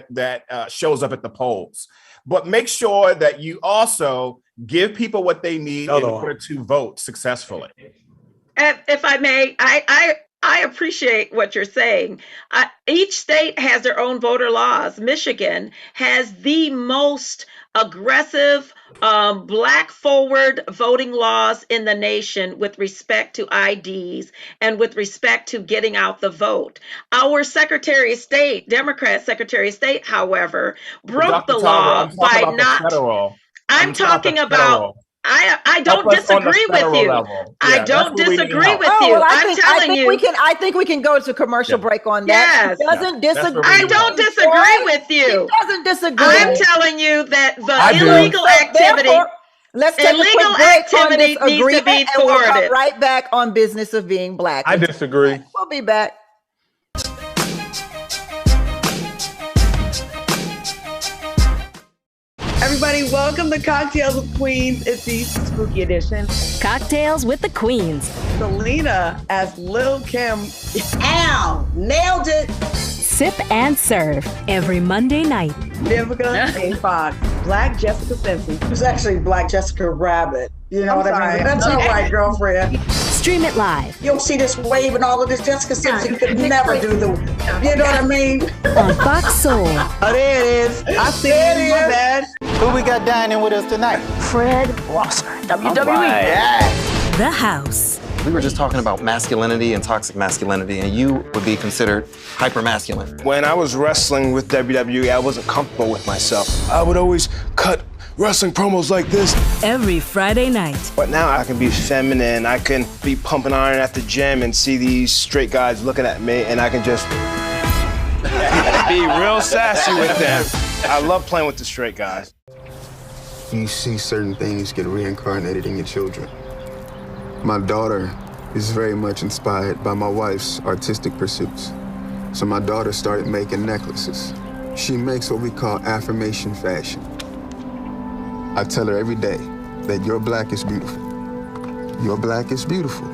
that shows up at the polls, but make sure that you also give people what they need in order to vote successfully. If I may, I appreciate what you're saying. Each state has their own voter laws. Michigan has the most aggressive Black forward voting laws in the nation with respect to IDs and with respect to getting out the vote. Our Secretary of State, Democrat Secretary of State, however, broke the law by not. I'm talking about. I don't disagree with you. I don't disagree with you. I'm telling you. I think we can go to commercial break on that. Yes. He doesn't disagree. I don't disagree with you. He doesn't disagree. I'm telling you that the illegal activity. Let's take illegal a quick break activity on this needs to be and we'll come thwarted. right back on Business of Being Black. I disagree. We'll be back. Everybody, welcome to Cocktails with Queens. It's the spooky edition. Cocktails with the Queens. Selena as Lil' Kim. Ow! Nailed it! Sip and serve every Monday night. Vivica A. Fox. Black Jessica Simpson. It was actually Black Jessica Rabbit. You know what I mean? That's all right, girlfriend. Stream it live. You'll see this wave and all of this. Jessica Simpson could never do the, you know what I mean? On Fox Soul. Oh, there it is. I see it. My bad. Who we got dining with us tonight? Fred Rosser, WWE. Right. Yeah. The House. We were just talking about masculinity and toxic masculinity, and you would be considered hyper-masculine. When I was wrestling with WWE, I wasn't comfortable with myself. I would always cut wrestling promos like this. Every Friday night. But now I can be feminine. I can be pumping iron at the gym and see these straight guys looking at me, and I can just be real sassy with them. I love playing with the straight guys. You see certain things get reincarnated in your children. My daughter is very much inspired by my wife's artistic pursuits. So my daughter started making necklaces. She makes what we call affirmation fashion. I tell her every day that your black is beautiful. Your black is beautiful.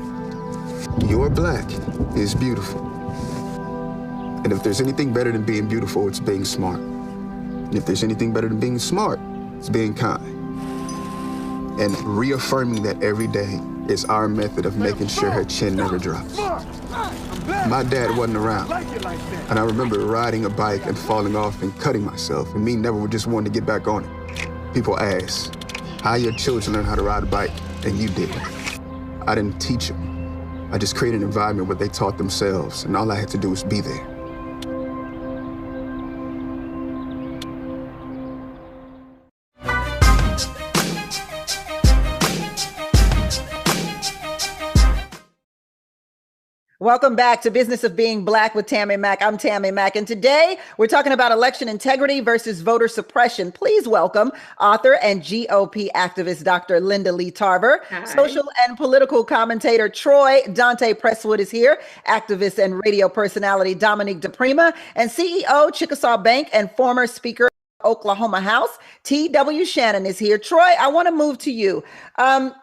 Your black is beautiful. And if there's anything better than being beautiful, it's being smart. And if there's anything better than being smart, it's being kind. And reaffirming that every day is our method of making sure her chin never drops. My dad wasn't around, and I remember riding a bike and falling off and cutting myself, and me never just wanting to get back on it. People ask, how your children learn how to ride a bike, and you didn't. I didn't teach them. I just created an environment where they taught themselves, and all I had to do was be there. Welcome back to Business of Being Black with Tammi Mac. I'm Tammi Mac, and today we're talking about election integrity versus voter suppression. Please welcome author and GOP activist Dr. Lee Tarver, social and political commentator Donte Prestwood is here, activist and radio personality Dominique Diprima, and CEO Chickasaw Bank and former Speaker Oklahoma House, T.W. Shannon is here. Troy, I want to move to you.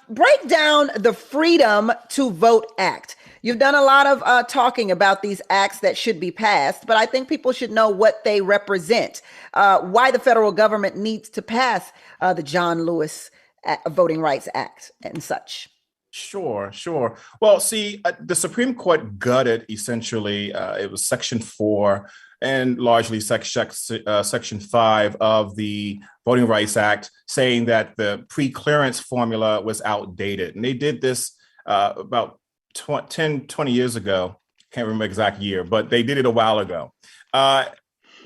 Break down the Freedom to Vote Act. You've done a lot of talking about these acts that should be passed, but I think people should know what they represent, why the federal government needs to pass the John Lewis Voting Rights Act and such. Sure. Well, see, the Supreme Court gutted essentially, it was Section 4 and largely Section 5 of the Voting Rights Act, saying that the pre-clearance formula was outdated. And they did this about 10, 20 years ago. Can't remember the exact year, but they did it a while ago.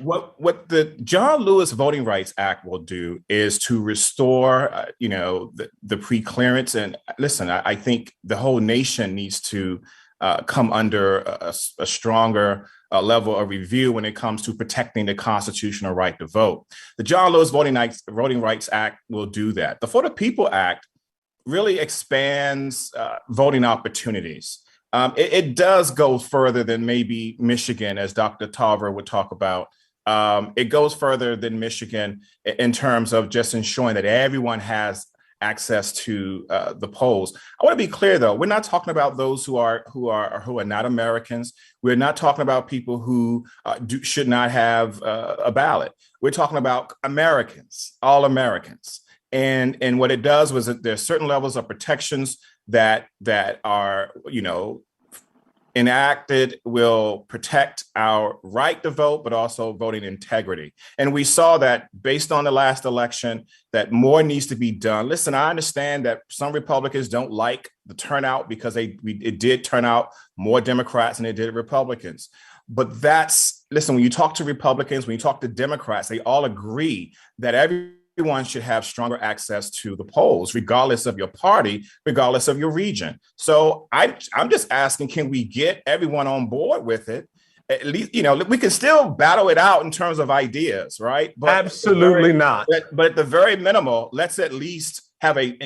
What the John Lewis Voting Rights Act will do is to restore, the pre-clearance. And listen, I think the whole nation needs to come under a stronger level of review when it comes to protecting the constitutional right to vote. The John Lewis Voting Rights Act will do that. The For the People Act really expands voting opportunities. It does go further than maybe Michigan, as Dr. Tarver would talk about. It goes further than Michigan in terms of just ensuring that everyone has access to the polls. I want to be clear, though. We're not talking about those who are not Americans. We're not talking about people who should not have a ballot. We're talking about Americans, all Americans. And what it does was that there's certain levels of protections that are, enacted will protect our right to vote, but also voting integrity. And we saw that based on the last election, that more needs to be done. Listen, I understand that some Republicans don't like the turnout because it did turn out more Democrats than it did Republicans. But listen, when you talk to Republicans, when you talk to Democrats, they all agree that everyone should have stronger access to the polls, regardless of your party, regardless of your region. So I'm just asking, can we get everyone on board with it? At least, we can still battle it out in terms of ideas, right? But absolutely not. But at the very minimal, let's at least have a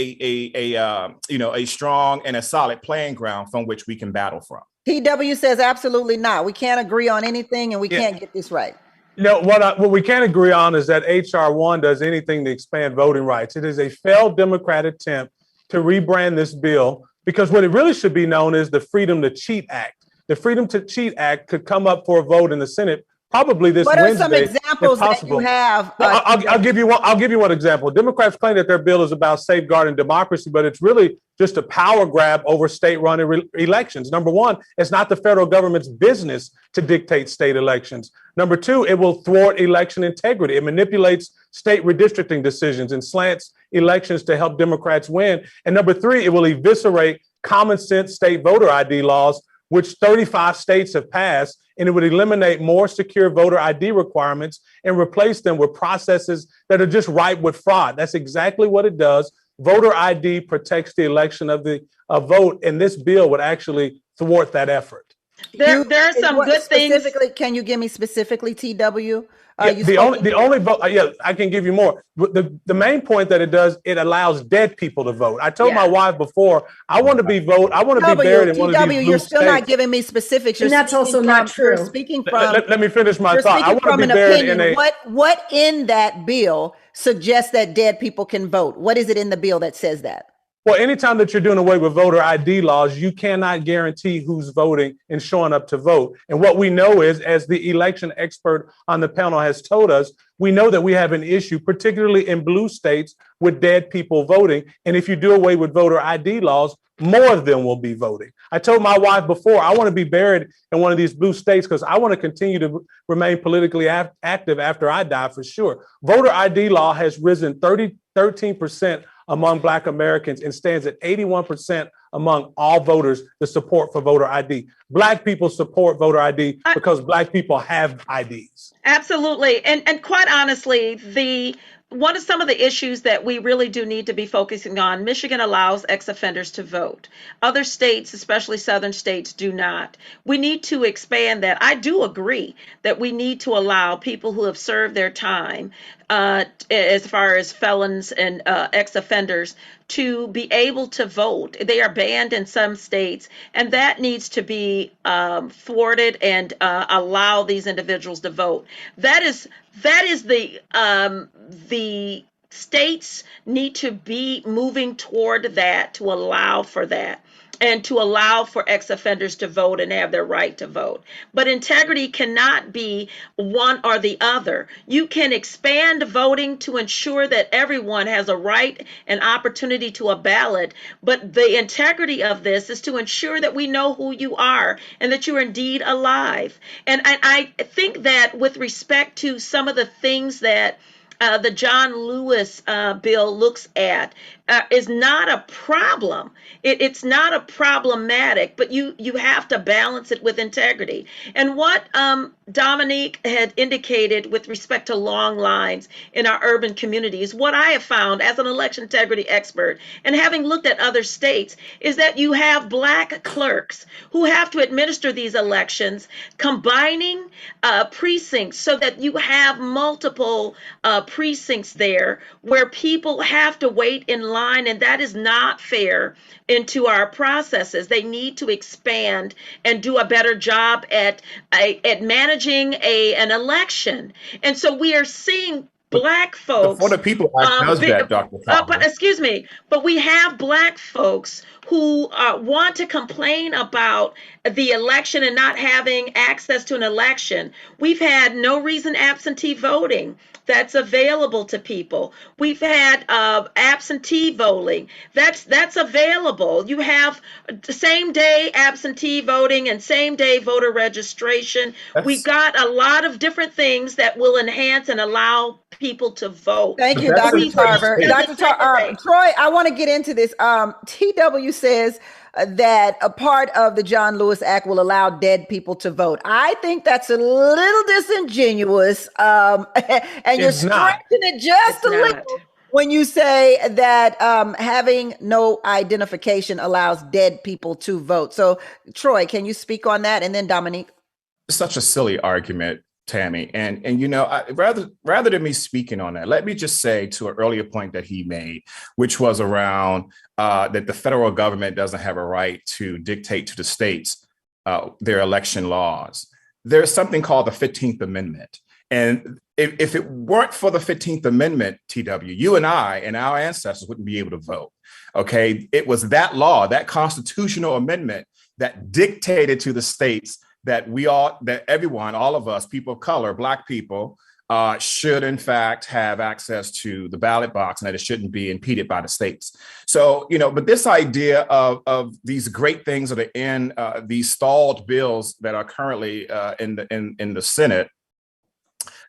strong and a solid playing ground from which we can battle from. TW says absolutely not. We can't agree on anything, and we can't get this right. What we can agree on is that H.R. 1 does anything to expand voting rights. It is a failed Democrat attempt to rebrand this bill, because what it really should be known is the Freedom to Cheat Act. The Freedom to Cheat Act could come up for a vote in the Senate probably this Wednesday. What are some examples that you have? Well, I'll give you one. I'll give you one example. Democrats claim that their bill is about safeguarding democracy, but it's really just a power grab over state-run elections. Number one, it's not the federal government's business to dictate state elections. Number two, it will thwart election integrity. It manipulates state redistricting decisions and slants elections to help Democrats win. And number three, it will eviscerate common sense state voter ID laws, which 35 states have passed, and it would eliminate more secure voter ID requirements and replace them with processes that are just ripe with fraud. That's exactly what it does. Voter ID protects the election of the vote, and this bill would actually thwart that effort. There are some good things. Can you give me specifically, TW? The only vote, I can give you more. The main point that it does, it allows dead people to vote. I told my wife before, I want to be buried in one of these blue you're still states. not giving me specifics. And that's also not true. You're speaking from. Let me finish my thought. I want to be buried in a. What in that bill suggests that dead people can vote? What is it in the bill that says that? Well, anytime that you're doing away with voter ID laws, you cannot guarantee who's voting and showing up to vote. And what we know is, as the election expert on the panel has told us, we know that we have an issue, particularly in blue states, with dead people voting. And if you do away with voter ID laws, more of them will be voting. I told my wife before, I want to be buried in one of these blue states because I want to continue to remain politically active after I die, for sure. Voter ID law has risen 13% among Black Americans and stands at 81% among all voters, the support for voter ID. Black people support voter ID because Black people have IDs. Absolutely. And quite honestly, some of the issues that we really do need to be focusing on, Michigan allows ex-offenders to vote. Other states, especially southern states, do not. We need to expand that. I do agree that we need to allow people who have served their time, as far as felons and ex-offenders, to be able to vote. They are banned in some states, and that needs to be thwarted and allow these individuals to vote. That is the states need to be moving toward that, to allow for that, and to allow for ex-offenders to vote and have their right to vote. But integrity cannot be one or the other. You can expand voting to ensure that everyone has a right and opportunity to a ballot, but the integrity of this is to ensure that we know who you are and that you're indeed alive. And I think that with respect to some of the things that the John Lewis bill looks at is not a problem. It's not a problematic, but you have to balance it with integrity. And what Dominique had indicated with respect to long lines in our urban communities, what I have found as an election integrity expert and having looked at other states is that you have Black clerks who have to administer these elections, combining precincts so that you have multiple precincts there where people have to wait in line, and that is not fair into our processes. They need to expand and do a better job at managing an election. And so we are seeing Black folks. For the people that does that, Dr. Tarver. But we have Black folks who want to complain about the election and not having access to an election. We've had no reason absentee voting that's available to people. We've had absentee voting that's available. You have same day absentee voting and same day voter registration. We've got a lot of different things that will enhance and allow people to vote. Thank you, Dr. Tarver. Dr. Tarver, Troy, I want to get into this. TW says that a part of the John Lewis Act will allow dead people to vote. I think that's a little disingenuous, and you're stretching it just a little when you say that having no identification allows dead people to vote. So, Troy, can you speak on that? And then Dominique. It's such a silly argument, Tammy. And you know, rather than me speaking on that, let me just say to an earlier point that he made, which was around that the federal government doesn't have a right to dictate to the states their election laws. There's something called the 15th Amendment. And if it weren't for the 15th Amendment, TW, you and I and our ancestors wouldn't be able to vote. Okay, it was that law, that constitutional amendment that dictated to the states that everyone, all of us, people of color, Black people, should in fact have access to the ballot box and that it shouldn't be impeded by the states. So, you know, but this idea of these great things that are in these stalled bills that are currently in the Senate,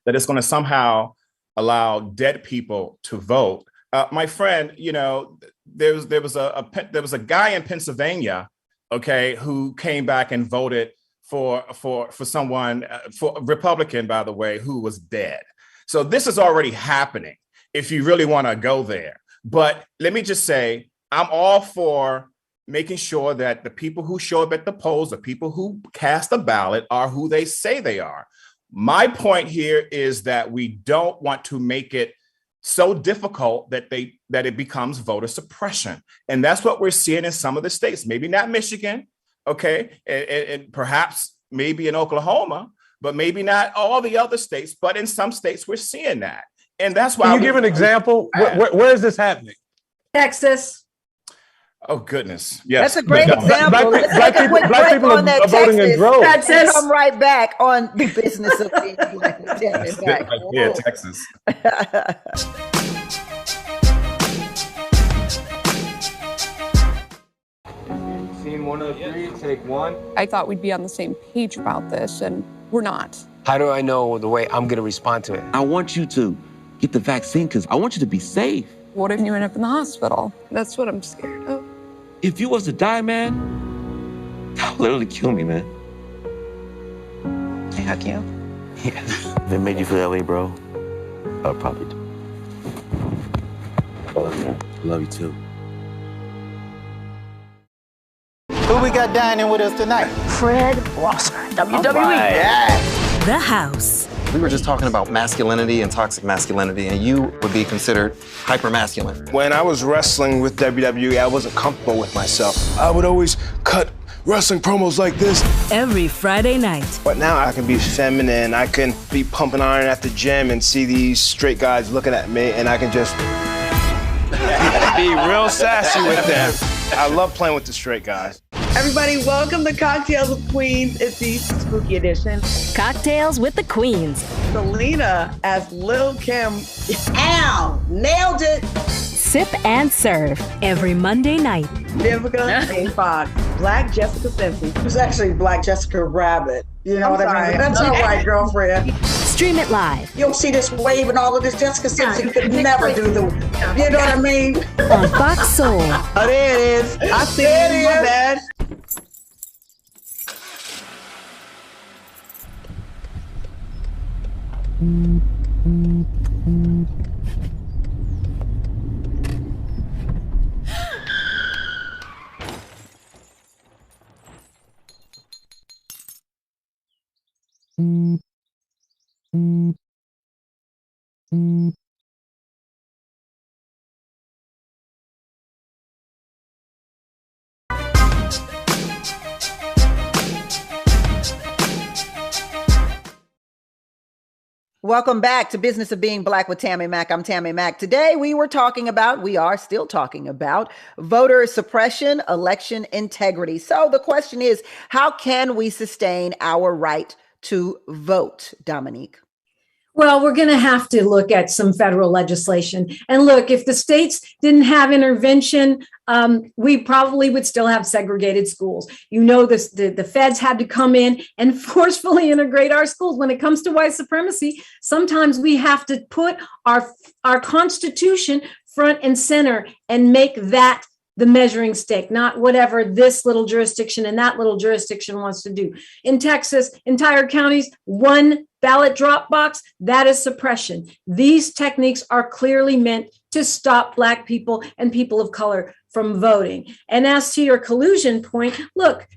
that it's going to somehow allow dead people to vote. My friend, you know, there was a guy in Pennsylvania, okay, who came back and voted for someone, for Republican, by the way, who was dead. So this is already happening if you really want to go there. But let me just say, I'm all for making sure that the people who show up at the polls, the people who cast a ballot, are who they say they are. My point here is that we don't want to make it so difficult that it becomes voter suppression. And that's what we're seeing in some of the states, maybe not Michigan, okay, and perhaps maybe in Oklahoma, but maybe not all the other states, but in some states we're seeing that. And that's why— Can you give an example? Where is this happening? Texas. Oh, goodness. Yes. That's a great example. Black people are voting in droves. Texas. Come right back on the business of being Black. Yeah, Texas. Scene 103, take one. I thought we'd be on the same page about this, and we're not. How do I know the way I'm going to respond to it? I want you to get the vaccine because I want you to be safe. What if you end up in the hospital? That's what I'm scared of. If you was to die, man, that would literally kill me, man. I hug you. Yes. If it made you feel that way, bro, I would probably do. I love you, man. I love you too. Who we got dining with us tonight? Fred Rosser, WWE. Right. Yeah. The House. We were just talking about masculinity and toxic masculinity, and you would be considered hyper-masculine. When I was wrestling with WWE, I wasn't comfortable with myself. I would always cut wrestling promos like this. Every Friday night. But now I can be feminine. I can be pumping iron at the gym and see these straight guys looking at me, and I can just be real sassy with them. I love playing with the straight guys. Everybody, welcome to Cocktails with Queens. It's the spooky edition. Cocktails with the Queens. Selena as Lil Kim. Ow! Nailed it! Sip and serve every Monday night. Vivica A. Fox. Black Jessica Simpson. It's actually Black Jessica Rabbit. You know I'm what I sorry. mean? But that's all right, girlfriend. Stream it live. You'll see this wave and all of this. Jessica Simpson could never do the, you know what I mean? On Fox Soul. Oh, there it is. I see it. My bad. Welcome back to Business of Being Black with Tammi Mac. I'm Tammi Mac. Today we are still talking about voter suppression, election integrity. So the question is, how can we sustain our right to vote, Dominique? Well, we're going to have to look at some federal legislation. And look, if the states didn't have intervention, we probably would still have segregated schools. You know, the feds had to come in and forcefully integrate our schools. When it comes to white supremacy, sometimes we have to put our Constitution front and center and make that the measuring stick, not whatever this little jurisdiction and that little jurisdiction wants to do. In Texas, entire counties, one ballot drop box, that is suppression. These techniques are clearly meant to stop Black people and people of color from voting. And as to your collusion point, look,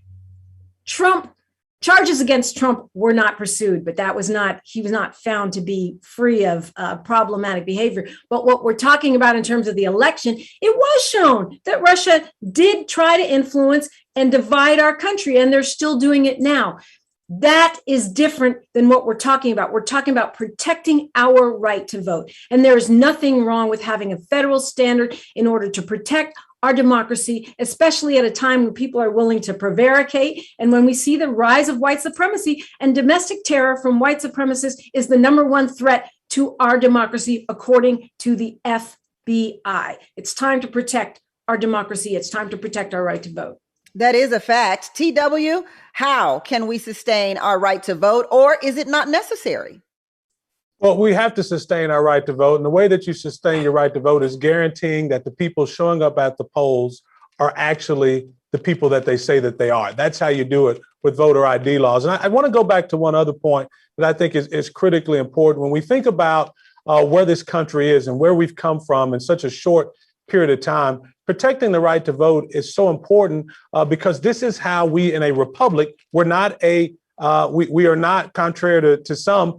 charges against Trump were not pursued, but he was not found to be free of problematic behavior. But what we're talking about in terms of the election, it was shown that Russia did try to influence and divide our country, and they're still doing it now. That is different than what we're talking about. We're talking about protecting our right to vote. And there is nothing wrong with having a federal standard in order to protect our democracy, especially at a time when people are willing to prevaricate. And when we see the rise of white supremacy and domestic terror from white supremacists is the number one threat to our democracy, according to the FBI. It's time to protect our democracy. It's time to protect our right to vote. That is a fact. TW, how can we sustain our right to vote, or is it not necessary? Well, we have to sustain our right to vote. And the way that you sustain your right to vote is guaranteeing that the people showing up at the polls are actually the people that they say that they are. That's how you do it with voter ID laws. And I want to go back to one other point that I think is critically important. When we think about where this country is and where we've come from in such a short period of time, protecting the right to vote is so important because this is how we, in a republic, we are not, contrary to some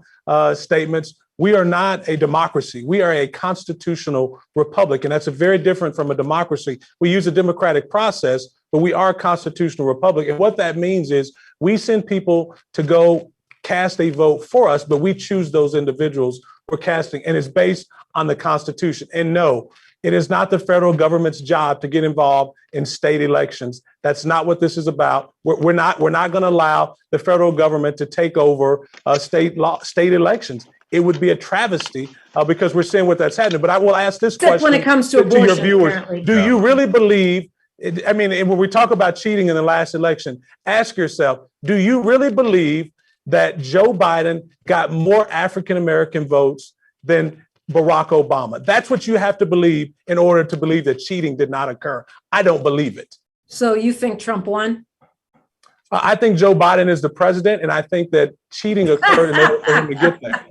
statements, we are not a democracy. We are a constitutional republic, and that's very different from a democracy. We use a democratic process, but we are a constitutional republic. And what that means is we send people to go cast a vote for us, but we choose those individuals we're casting, and it's based on the Constitution. And no, it is not the federal government's job to get involved in state elections. That's not what this is about. We're not going to allow the federal government to take over state elections. It would be a travesty because we're seeing what that's happening. But I will ask this question when it comes to abortion, your viewers: apparently. Do you really believe? I mean, when we talk about cheating in the last election, ask yourself: do you really believe that Joe Biden got more African American votes than Barack Obama? That's what you have to believe in order to believe that cheating did not occur. I don't believe it. So you think Trump won? I think Joe Biden is the president, and I think that cheating occurred in order for him to get there.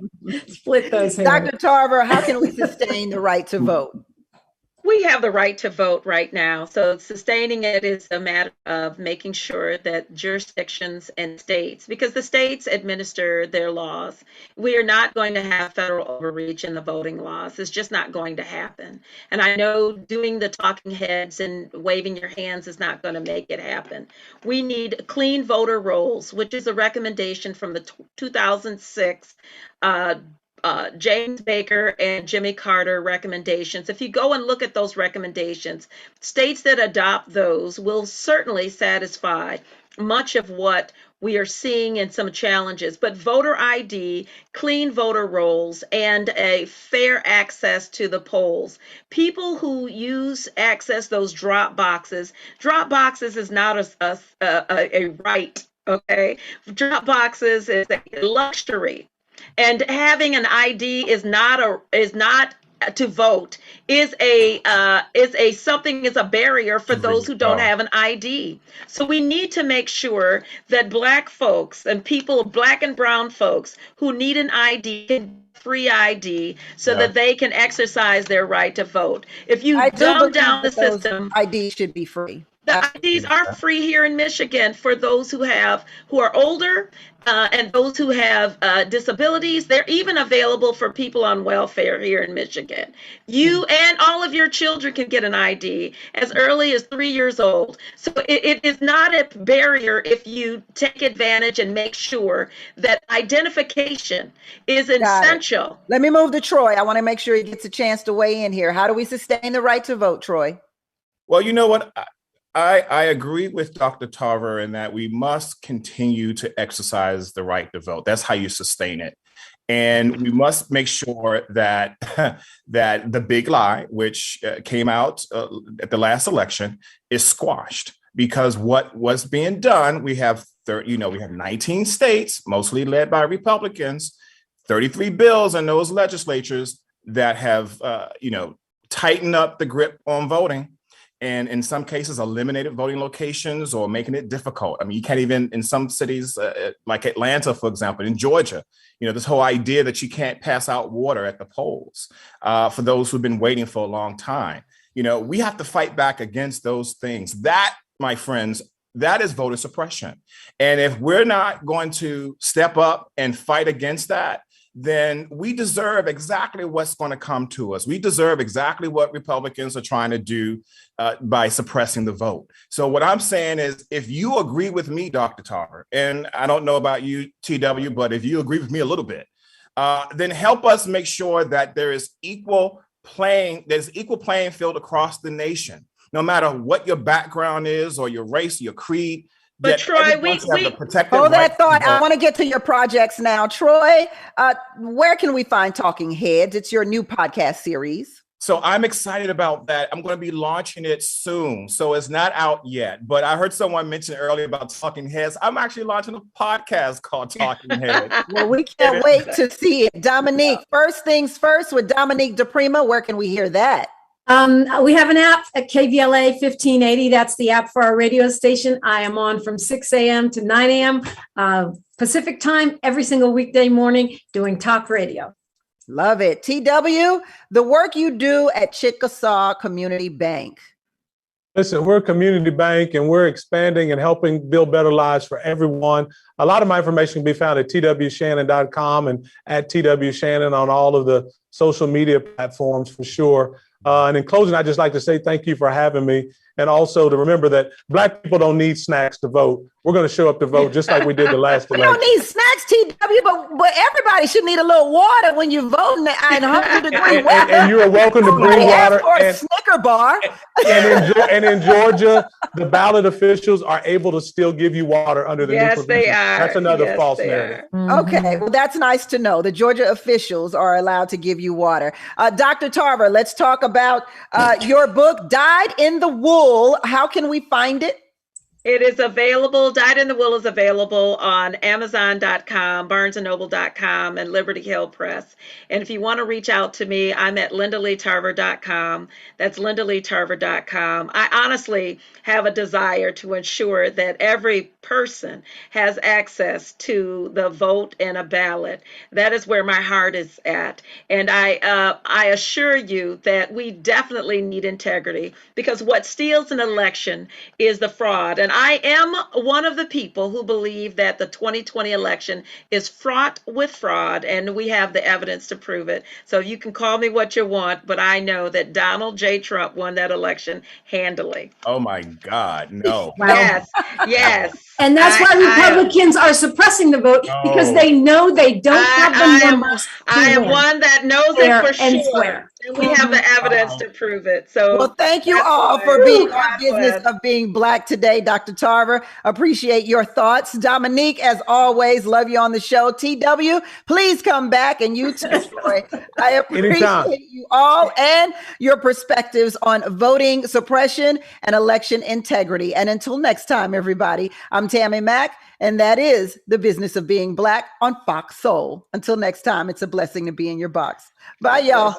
Split those hairs. Dr. Tarver, how can we sustain the right to vote? We have the right to vote right now. So sustaining it is a matter of making sure that jurisdictions and states, because the states administer their laws, we are not going to have federal overreach in the voting laws. It's just not going to happen. And I know doing the talking heads and waving your hands is not going to make it happen. We need clean voter rolls, which is a recommendation from the 2006 James Baker and Jimmy Carter recommendations. If you go and look at those recommendations, states that adopt those will certainly satisfy much of what we are seeing in some challenges. But voter ID, clean voter rolls, and a fair access to the polls. People who access those drop boxes is not a right, okay? Drop boxes is a luxury. And having an ID is not to vote is a barrier for those who don't have an ID. So we need to make sure that Black folks and Black and brown folks who need an ID can free ID so that they can exercise their right to vote. If you dumb down the system, ID should be free. The IDs are free here in Michigan for those who are older and those who have disabilities. They're even available for people on welfare here in Michigan. You and all of your children can get an ID as early as 3 years old. So it is not a barrier if you take advantage and make sure that identification is essential. Let me move to Troy. I want to make sure he gets a chance to weigh in here. How do we sustain the right to vote, Troy? Well, you know what? I agree with Dr. Tarver in that we must continue to exercise the right to vote. That's how you sustain it. And we must make sure that that the big lie, which came out at the last election, is squashed. Because what was being done, we have 19 states, mostly led by Republicans, 33 bills in those legislatures that have tightened up the grip on voting. And in some cases, eliminated voting locations or making it difficult. I mean, you can't even, in some cities like Atlanta, for example, in Georgia, this whole idea that you can't pass out water at the polls for those who've been waiting for a long time. We have to fight back against those things. That, my friends, that is voter suppression. And if we're not going to step up and fight against that, then we deserve exactly what's going to come to us. We deserve exactly what Republicans are trying to do by suppressing the vote. So what I'm saying is, if you agree with me, Dr. Tarver, and I don't know about you, TW, but if you agree with me a little bit, then help us make sure that there's equal playing field across the nation, no matter what your background is or your race, your creed. But Troy, we hold that thought. I want to get to your projects now. Troy, where can we find Talking Heads? It's your new podcast series. So I'm excited about that. I'm going to be launching it soon. So it's not out yet, but I heard someone mention earlier about Talking Heads. I'm actually launching a podcast called Talking Heads. Well, we can't wait to see it. Dominique, first things first with Dominique Diprima. Where can we hear that? We have an app at KVLA 1580. That's the app for our radio station. I am on from 6 a.m. to 9 a.m. Pacific time every single weekday morning doing talk radio. Love it. TW, the work you do at Chickasaw Community Bank. Listen, we're a community bank and we're expanding and helping build better lives for everyone. A lot of my information can be found at twshannon.com and at twshannon on all of the social media platforms for sure. And in closing, I'd just like to say thank you for having me. And also to remember that Black people don't need snacks to vote. We're going to show up to vote just like we did the last election. We don't need snacks, TW, but everybody should need a little water when you're voting in 100-degree weather. And you are welcome to bring water. Or a Snicker bar. And in Georgia, the ballot officials are able to still give you water under the new provisions. Yes, they are. That's another false narrative. Okay, well, that's nice to know. The Georgia officials are allowed to give you water. Dr. Tarver, let's talk about your book, Dyed in the Wool. How can we find it? It is available. Dyed in the Will is available on Amazon.com, BarnesandNoble.com, and Liberty Hill Press. And if you want to reach out to me, I'm at LindaLeeTarver.com. That's LindaLeeTarver.com. I honestly have a desire to ensure that every person has access to the vote and a ballot. That is where my heart is at. And I assure you that we definitely need integrity, because what steals an election is the fraud. And I am one of the people who believe that the 2020 election is fraught with fraud, and we have the evidence to prove it. So you can call me what you want, but I know that Donald J. Trump won that election handily. Oh my God, no. Yes, yes. And that's why Republicans are suppressing the vote, because they know they don't have the numbers. I am one that knows it for sure. Square. And we have the evidence to prove it. So, well, thank you all for being on Business of Being Black today, Dr. Tarver. Appreciate your thoughts. Dominique, as always, love you on the show. TW, please come back, and you too, Troy. I appreciate you all and your perspectives on voting suppression and election integrity. And until next time, everybody, I'm Tammi Mac, and that is the Business of Being Black on Fox Soul. Until next time, it's a blessing to be in your box. Bye, y'all.